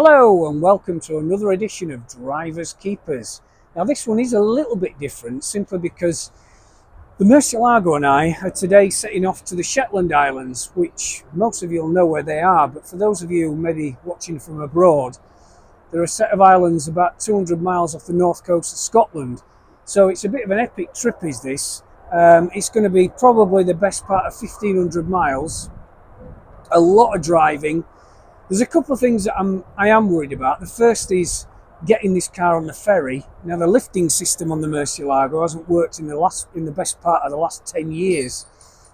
Hello and welcome to another edition of Drivers Keepers. Now this one is a little bit different simply because the Murcielago and I are today setting off to the Shetland Islands, which most of you will know where they are, but for those of you maybe watching from abroad, they're a set of islands about 200 miles off the north coast of Scotland. So it's a bit of an epic trip is this. It's going to be probably the best part of 1,500 miles, a lot of driving. There's a couple of things that I am worried about. The first is getting this car on the ferry. Now the lifting system on the Murcielago hasn't worked in the best part of the last 10 years.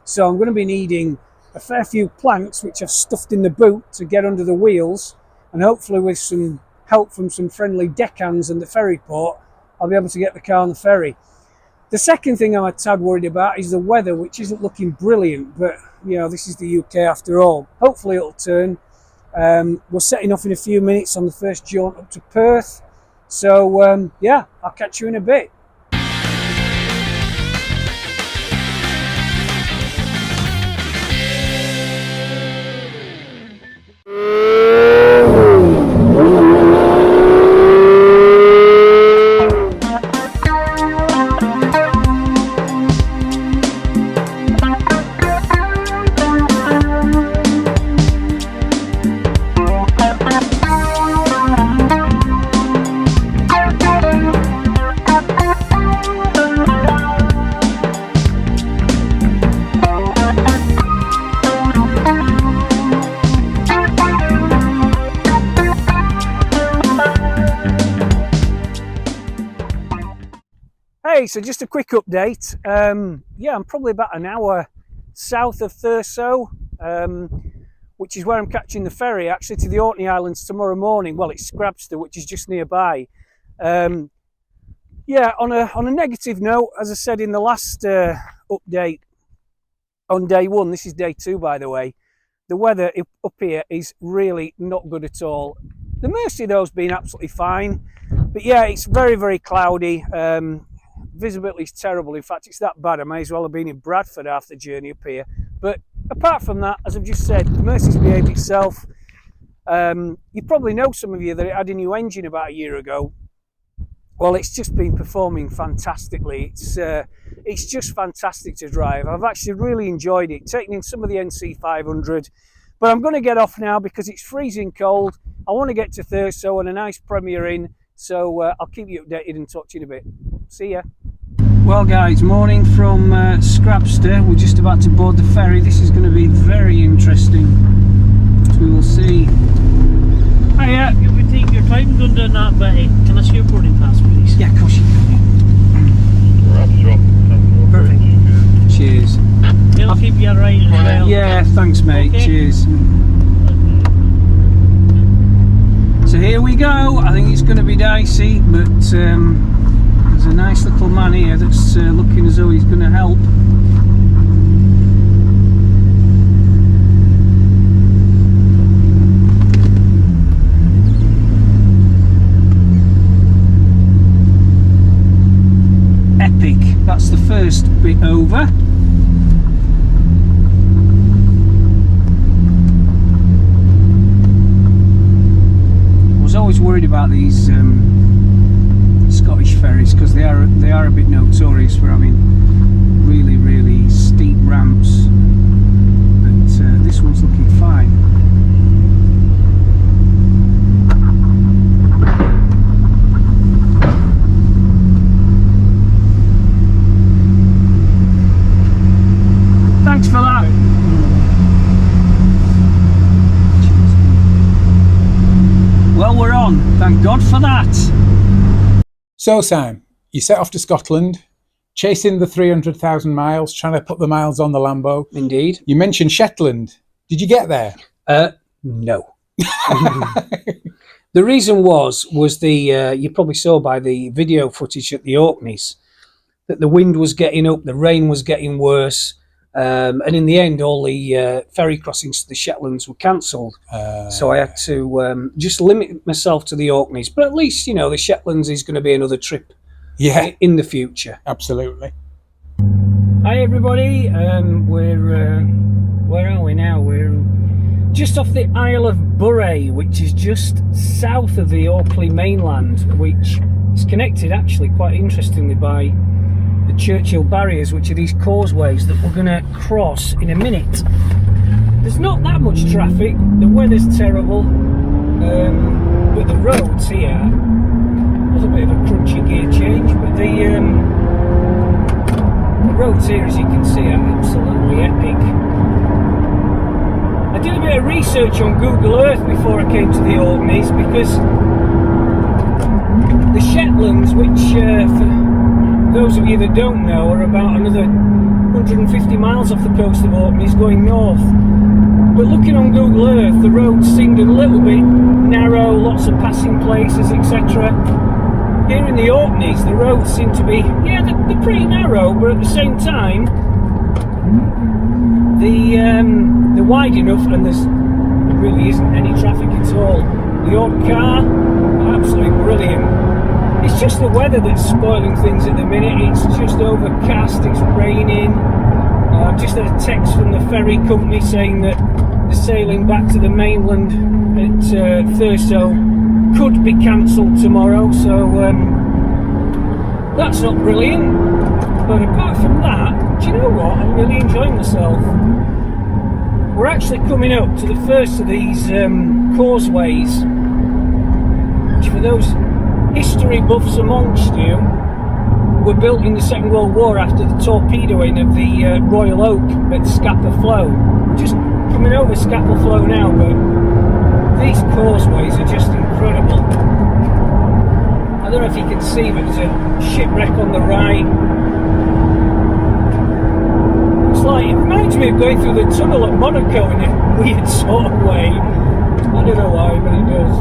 So I'm going to be needing a fair few planks which I've stuffed in the boot to get under the wheels, and hopefully with some help from some friendly deckhands and the ferry port, I'll be able to get the car on the ferry. The second thing I'm a tad worried about is the weather, which isn't looking brilliant, but you know, this is the UK after all. Hopefully it'll turn. We're setting off in a few minutes on the first jaunt up to Perth. So yeah, I'll catch you in a bit. Hey, so just a quick update. Yeah, I'm probably about an hour south of Thurso, which is where I'm catching the ferry actually to the Orkney Islands tomorrow morning. Well, it's Scrabster, which is just nearby. Yeah, on a negative note, as I said in the last update on day one, this is day two by the way, the weather up here is really not good at all. The Mersey though's been absolutely fine, but yeah, it's very, very cloudy. Visibility is terrible. In fact, it's that bad I may as well have been in Bradford half the journey up here. But apart from that, as I've just said, the Mersey's behaved itself. You probably know, some of you, that it had a new engine about a year ago. Well, it's just been performing fantastically. It's just fantastic to drive. I've actually really enjoyed it, taking in some of the NC 500. But I'm going to get off now because it's freezing cold. I want to get to Thurso and a nice Premier Inn. So I'll keep you updated and talk to you in a bit. See ya. Well guys, morning from Scrabster. We're just about to board the ferry. This is going to be very interesting. We will see. Hiya, you can take your time doing that, but can I see your boarding pass please? Yeah, of course you can. Perfect. Cheers. It'll keep you alright as well. Yeah, thanks mate. Okay. Cheers. So here we go. I think it's going to be dicey, but there's a nice little man here that's looking as though he's going to help. Epic. That's the first bit over. Always worried about these Scottish ferries because they are a bit notorious for having really, really steep ramps, but this one's looking fine. Thanks for that. Well, we're on. Thank God for that. So, Sam, you set off to Scotland, chasing the 300,000 miles, trying to put the miles on the Lambo. Indeed. You mentioned Shetland. Did you get there? No. The reason was the you probably saw by the video footage at the Orkneys that the wind was getting up, the rain was getting worse. And in the end, all the ferry crossings to the Shetlands were cancelled. So I had to just limit myself to the Orkneys. But at least, you know, the Shetlands is going to be another trip in the future. Absolutely. Hi, everybody. Where are we now? We're just off the Isle of Burray, which is just south of the Orkney mainland, which is connected actually quite interestingly by the Churchill barriers, which are these causeways that we're going to cross in a minute. There's not that much traffic, the weather's terrible, but the roads here, there's a bit of a crunchy gear change, but the roads here, as you can see, are absolutely epic. I did a bit of research on Google Earth before I came to the Orkneys, because the Shetlands, which for those of you that don't know, are about another 150 miles off the coast of Orkneys going north. But looking on Google Earth, the roads seemed a little bit narrow, lots of passing places, etc. Here in the Orkneys, the roads seem to be, yeah, they're pretty narrow, but at the same time, they're wide enough, and there really isn't any traffic at all. The odd car, absolutely brilliant. It's just the weather that's spoiling things at the minute. It's just overcast, it's raining. I've just had a text from the ferry company saying that the sailing back to the mainland at Thurso could be cancelled tomorrow, so that's not brilliant. But apart from that, do you know what? I'm really enjoying myself. We're actually coming up to the first of these causeways, which, for those history buffs amongst you, were built in the Second World War after the torpedoing of the Royal Oak at Scapa Flow. We're just coming over Scapa Flow now, but these causeways are just incredible. I don't know if you can see, but there's a shipwreck on the right. It's like, it reminds me of going through the tunnel at Monaco in a weird sort of way. I don't know why, but it does.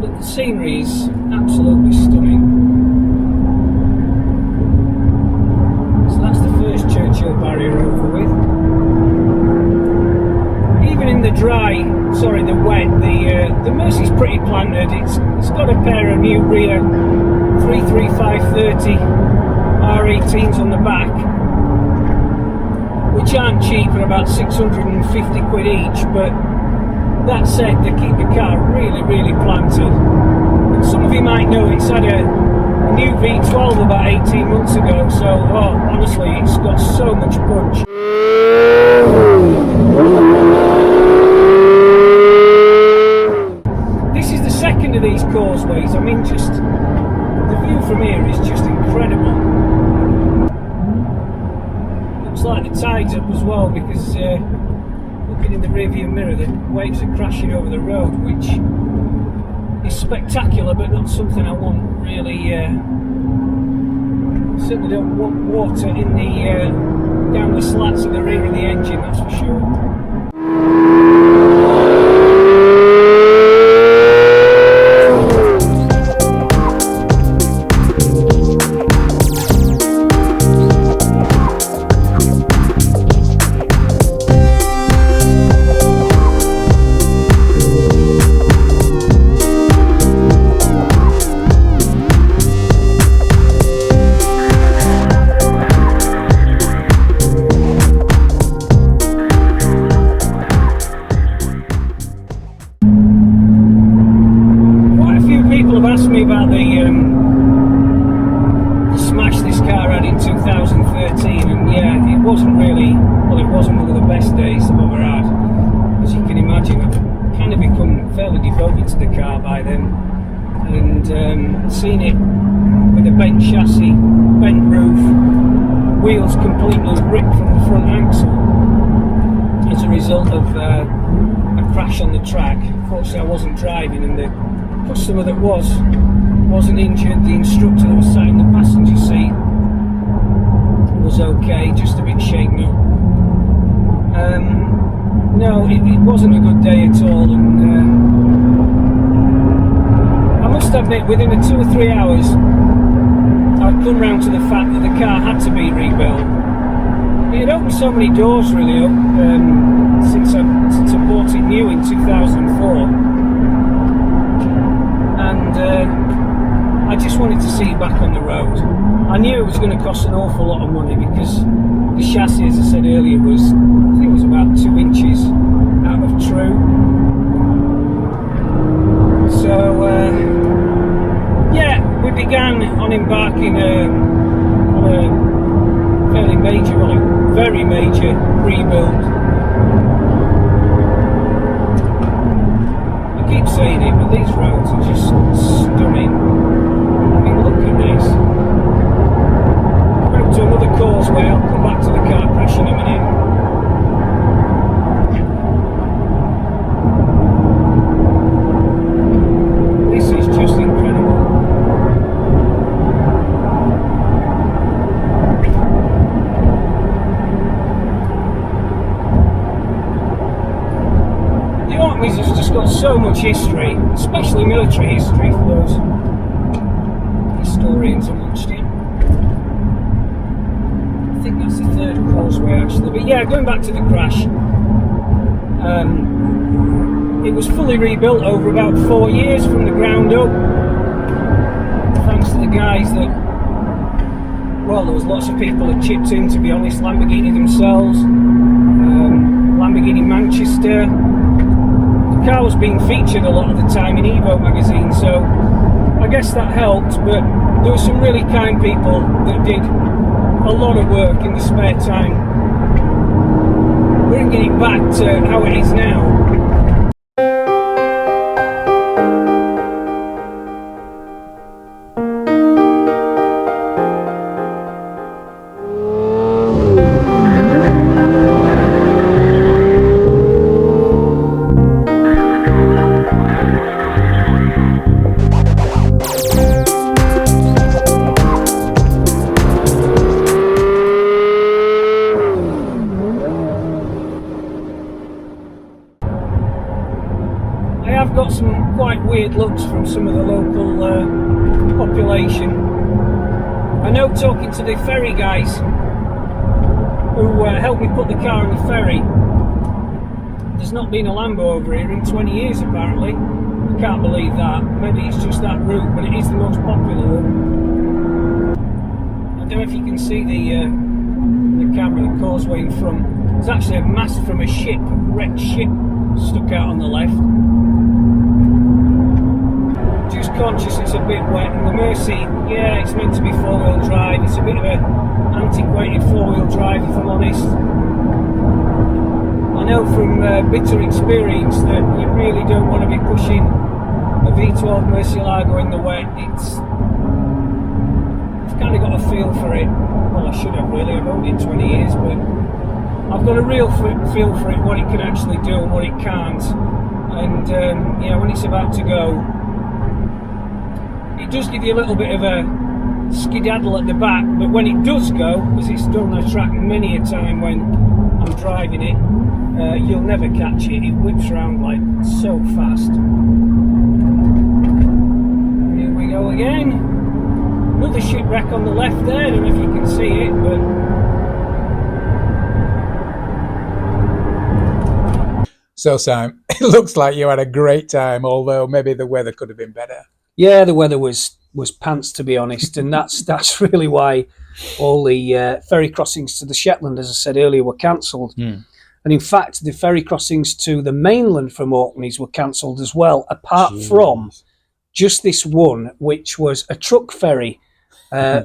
But the scenery is absolutely stunning. So that's the first Churchill barrier over with. Even in the the wet, the Mersey's pretty planted. It's got a pair of new rear 335/30 R18s on the back, which aren't cheap, are about 650 quid each, but that said, they keep the car really, really planted. And some of you might know it's had a new V12 about 18 months ago, so honestly, it's got so much punch. This is the second of these causeways. I mean, just the view from here is just incredible. Looks like the tide's up as well, because looking in the rearview mirror, the waves are crashing over the road, which is spectacular, but not something I want really. Certainly don't want water in the down the slats of the rear of the engine, that's for sure. About the smash this car had in 2013, and yeah, it wasn't really, well, it wasn't one of the best days I've ever had. As you can imagine, I've kind of become fairly devoted to the car by then, and seen it with a bent chassis, bent roof, wheels completely ripped from the front axle as a result of a crash on the track. Fortunately, I wasn't driving, and the customer that wasn't injured. The instructor that was sat in the passenger seat was okay, just a bit shaken up. No, it wasn't a good day at all, and I must admit, within 2 or 3 hours I'd come round to the fact that the car had to be rebuilt. It had opened so many doors really up since I bought it new in 2004. And I just just wanted to see it back on the road. I knew it was going to cost an awful lot of money because the chassis, as I said earlier, I think it was about 2 inches out of true. So yeah, we began on embarking on a fairly major, well, very major rebuild. I keep saying it, but these roads are just stunning. I mean, look at this. We're up to another causeway. I'll come back to the car crash in a minute. This is just incredible. The Orkneys has just got so much history, especially military history for those historians amongst you. I think that's the third causeway actually, but yeah, going back to the crash, it was fully rebuilt over about 4 years from the ground up, thanks to the guys that, well, there was lots of people that chipped in, to be honest. Lamborghini themselves, Lamborghini Manchester. The car was being featured a lot of the time in Evo magazine, so I guess that helped, but there were some really kind people that did a lot of work in the spare time, bringing it back to how it is now. I've got some quite weird looks from some of the local population. I know, talking to the ferry guys who helped me put the car on the ferry, there's not been a Lambo over here in 20 years apparently. I can't believe that. Maybe it's just that route, but it is the most popular one. I don't know if you can see the camera, the causeway in front. There's actually a mast from a ship, a wrecked ship, stuck out on the left. Just conscious it's a bit wet, and the Mercy, yeah, it's meant to be 4-wheel drive. It's a bit of an antiquated 4-wheel drive, if I'm honest. I know from bitter experience that you really don't want to be pushing a V12 Murcielago in the wet. I've kind of got a feel for it. Well, I should have really. I've owned it 20 years, but I've got a real feel for it, what it can actually do and what it can't. And yeah, when it's about to go, it does give you a little bit of a skedaddle at the back, but when it does go, as it's done on the track many a time when I'm driving it, you'll never catch it. It whips around like so fast. Here we go again. Another shipwreck on the left there. I don't know if you can see it, but So, Sam, it looks like you had a great time, although maybe the weather could have been better. yeah, the weather was pants, to be honest, and that's really why all the ferry crossings to the Shetland, as I said earlier, were cancelled. And in fact, the ferry crossings to the mainland from Orkneys were cancelled as well, apart from just this one, which was a truck ferry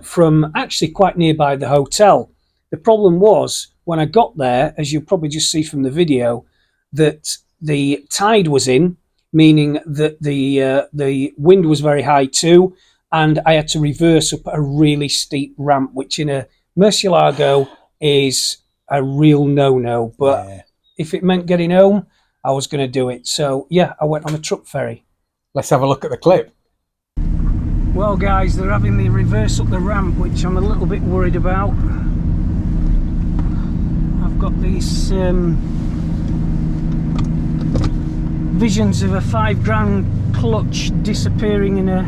from actually quite nearby the hotel. The problem was, when I got there, as you'll probably just see from the video, that the tide was in, meaning that the wind was very high too, and I had to reverse up a really steep ramp, which in a Murcielago is a real no-no. But if it meant getting home, I was going to do it. So yeah, I went on a truck ferry. Let's have a look at the clip. Well, guys, they're having me reverse up the ramp, which I'm a little bit worried about. I've got these visions of a £5 clutch disappearing in a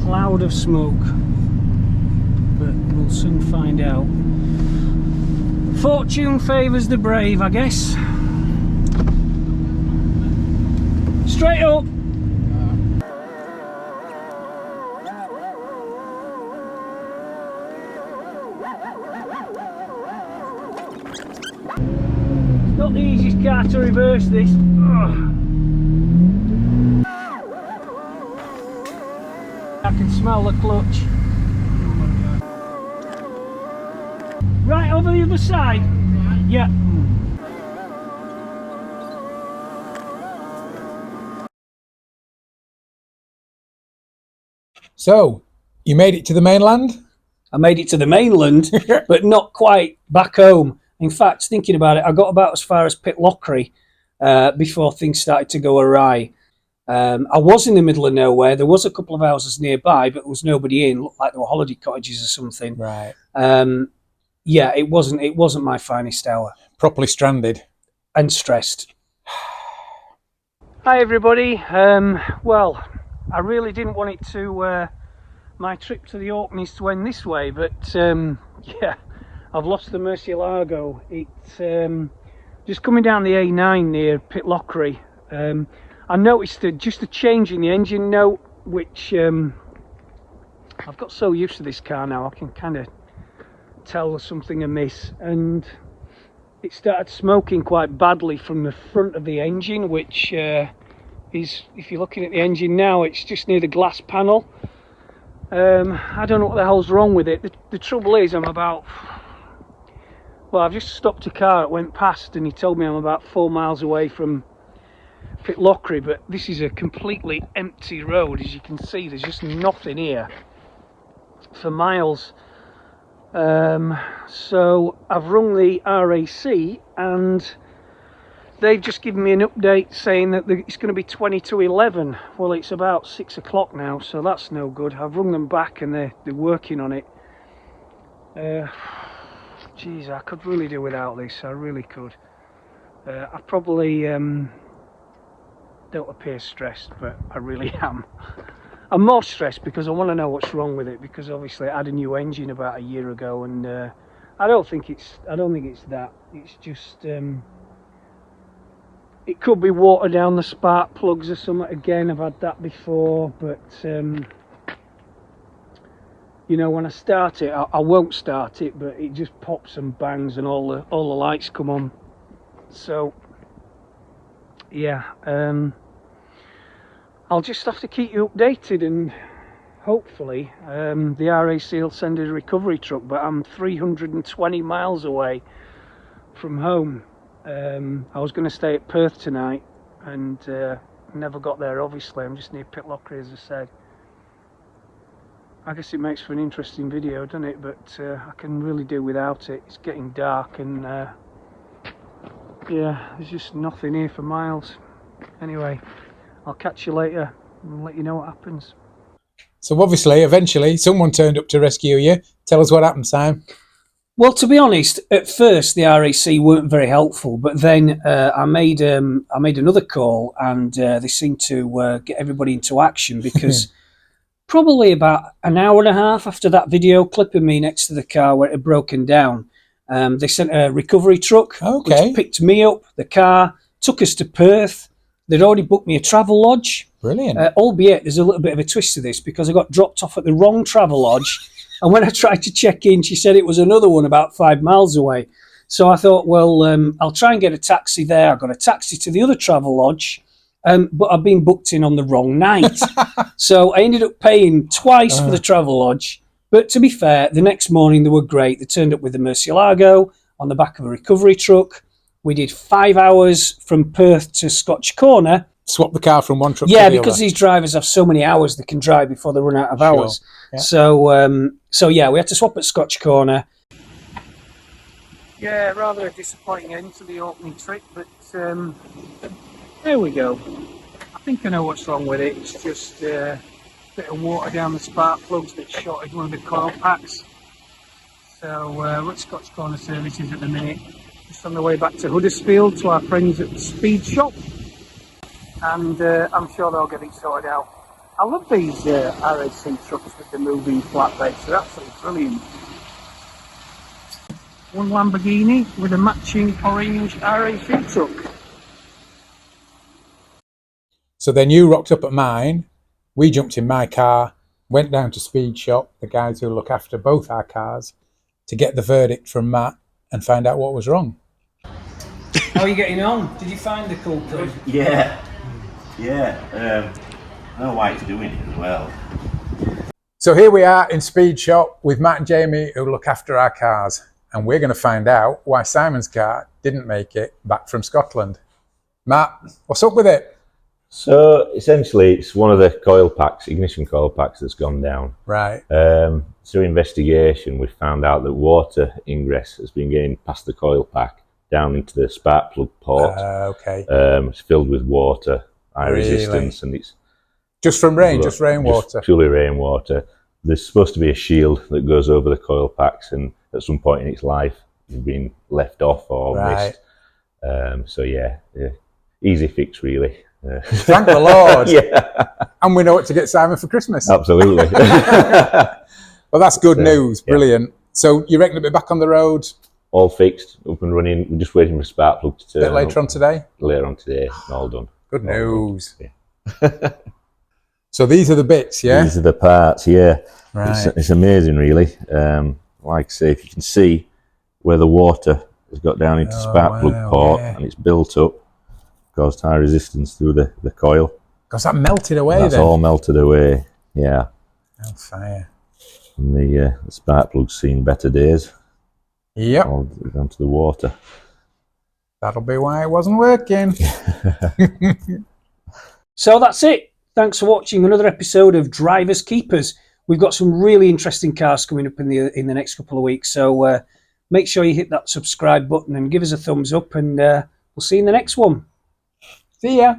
cloud of smoke, but we'll soon find out. Fortune favours the brave, I guess. Straight up. have to reverse this. Ugh. I can smell the clutch. Right over the other side. Yeah. So, you made it to the mainland? I made it to the mainland, but not quite back home. In fact, thinking about it, I got about as far as Pitlochry before things started to go awry. I was in the middle of nowhere. There was a couple of houses nearby, but there was nobody in. Looked like there were holiday cottages or something. Right. Yeah, it wasn't my finest hour. Properly stranded. And stressed. Hi everybody. Well, I really didn't want it to my trip to the Orkneys to end this way, but yeah, I've lost the Murcielago. It's just coming down the A9 near Pitlochry. I noticed just a change in the engine note, which I've got so used to this car now, I can kind of tell there's something amiss, and it started smoking quite badly from the front of the engine, which is, if you're looking at the engine now, it's just near the glass panel. I don't know what the hell's wrong with it. The trouble is, well, I've just stopped a car that went past and he told me I'm about 4 miles away from Pitlochry, but this is a completely empty road. As you can see, there's just nothing here for miles. So I've rung the RAC and they've just given me an update saying that it's going to be 20 to 11. Well, it's about 6 o'clock now, so that's no good. I've rung them back and they're working on it. Geez, I could really do without this. I really could. I probably don't appear stressed, but I really am. I'm more stressed because I want to know what's wrong with it, because obviously I had a new engine about a year ago, and I don't think it's that. It's just it could be water down the spark plugs or something. Again, I've had that before, but you know, when I start it, I won't start it, but it just pops and bangs and all the lights come on. So yeah, I'll just have to keep you updated, and hopefully the RAC will send a recovery truck, but I'm 320 miles away from home. I was going to stay at Perth tonight and never got there, obviously. I'm just near Pitlochry, as I said. I guess it makes for an interesting video, doesn't it? But I can really do without it. It's getting dark and yeah, there's just nothing here for miles. Anyway, I'll catch you later and let you know what happens. So obviously, eventually, someone turned up to rescue you. Tell us what happened, Sam. Well, to be honest, at first the RAC weren't very helpful, but then I made another call, and they seemed to get everybody into action, because probably about an hour and a half after that video clip of me next to the car where it had broken down, they sent a recovery truck, which picked me up, the car, took us to Perth. They'd already booked me a travel lodge. Brilliant. Albeit there's a little bit of a twist to this, because I got dropped off at the wrong travel lodge. And when I tried to check in, she said it was another one about 5 miles away. So I thought, well, I'll try and get a taxi there. I got a taxi to the other travel lodge, but I've been booked in on the wrong night. So I ended up paying twice for the travel lodge. But to be fair, the next morning they were great. They turned up with the Murcielago on the back of a recovery truck. We did 5 hours from Perth to Scotch Corner. Swap the car from one truck to the Yeah, other. because these drivers have so many hours they can drive before they run out of hours. Yeah. So yeah, we had to swap at Scotch Corner. Yeah, rather a disappointing end to the Orkney trip, but there we go. I think I know what's wrong with it. It's just a bit of water down the spark plugs that shorted one of the coil packs. So we're at Scotch Corner Services at the minute, just on the way back to Huddersfield to our friends at the Speed Shop. And I'm sure they'll get it sorted out. I love these RAC trucks with the moving flatbeds. They're absolutely brilliant. One Lamborghini with a matching orange RAC truck. So then you rocked up at mine. We jumped in my car, went down to Speed Shop, the guys who look after both our cars, to get the verdict from Matt and find out what was wrong. How are you getting on? Did you find the culprit? Yeah. I know why it's doing it as well. So here we are in Speed Shop with Matt and Jamie, who look after our cars, and we're going to find out why Simon's car didn't make it back from Scotland. Matt, what's up with it? So essentially, it's one of the coil packs, ignition coil packs, that's gone down. Right. Through investigation, we found out that water ingress has been getting past the coil pack down into the spark plug port. Okay. It's filled with water, high Really? resistance, and it's Just from rain, just rainwater. Just purely rainwater. There's supposed to be a shield that goes over the coil packs, and at some point in its life, it's been left off or missed. So yeah, easy fix really. Thank the Lord. Yeah, And we know what to get Simon for Christmas. absolutely. Well, that's good news. Brilliant. So you reckon it'll be back on the road All fixed, up and running. We're just waiting for spark plug to a turn bit later on today? Later on today, all done. Good All news. done. Yeah. So these are the bits, yeah? These are the parts, yeah. Right. It's amazing, really. Like I say, if you can see where the water has got down into spark plug wow, port, yeah. and it's built up, caused high resistance through the coil. Because that melted away That's then. all melted away, yeah. Oh, fire. And the spark plug's seen better days. Yep. All down to the water. That'll be why it wasn't working. So that's it. Thanks for watching another episode of Drivers Keepers. We've got some really interesting cars coming up in the next couple of weeks. So make sure you hit that subscribe button and give us a thumbs up, and we'll see you in the next one. See ya.